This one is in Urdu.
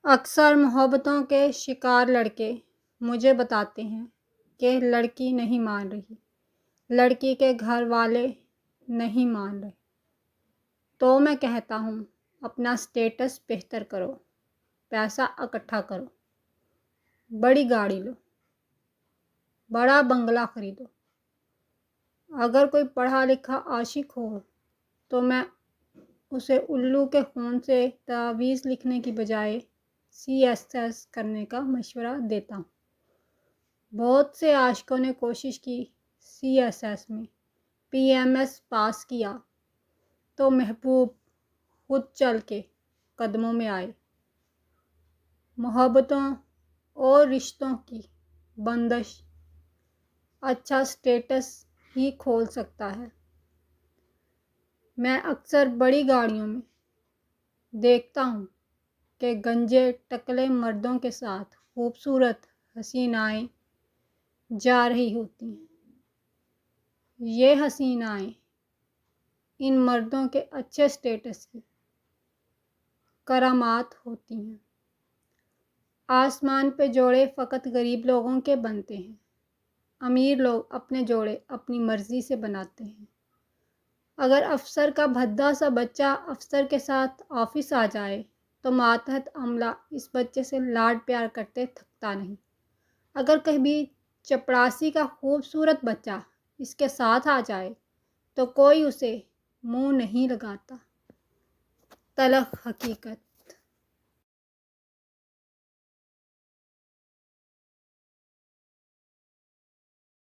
اکثر محبتوں کے شکار لڑکے مجھے بتاتے ہیں کہ لڑکی نہیں مان رہی، لڑکی کے گھر والے نہیں مان رہے، تو میں کہتا ہوں اپنا سٹیٹس بہتر کرو، پیسہ اکٹھا کرو، بڑی گاڑی لو، بڑا بنگلہ خریدو۔ اگر کوئی پڑھا لکھا عاشق ہو تو میں اسے الو کے خون سے تعویذ لکھنے کی بجائے CSS کرنے کا مشورہ دیتا ہوں۔ بہت سے عاشقوں نے کوشش کی، CSS میں PMS پاس کیا تو محبوب خود چل کے قدموں میں آئے۔ محبتوں اور رشتوں کی بندش اچھا سٹیٹس ہی کھول سکتا ہے۔ میں اکثر بڑی گاڑیوں میں دیکھتا ہوں کہ گنجے ٹکلے مردوں کے ساتھ خوبصورت حسینائیں جا رہی ہوتی ہیں۔ یہ حسینائیں ان مردوں کے اچھے سٹیٹس کی کرامات ہوتی ہیں۔ آسمان پہ جوڑے فقط غریب لوگوں کے بنتے ہیں، امیر لوگ اپنے جوڑے اپنی مرضی سے بناتے ہیں۔ اگر افسر کا بھدا سا بچہ افسر کے ساتھ آفس آ جائے تو ماتحت عملہ اس بچے سے لاڈ پیار کرتے تھکتا نہیں۔ اگر کبھی چپڑاسی کا خوبصورت بچہ اس کے ساتھ آ جائے تو کوئی اسے منہ نہیں لگاتا۔ تلخ حقیقت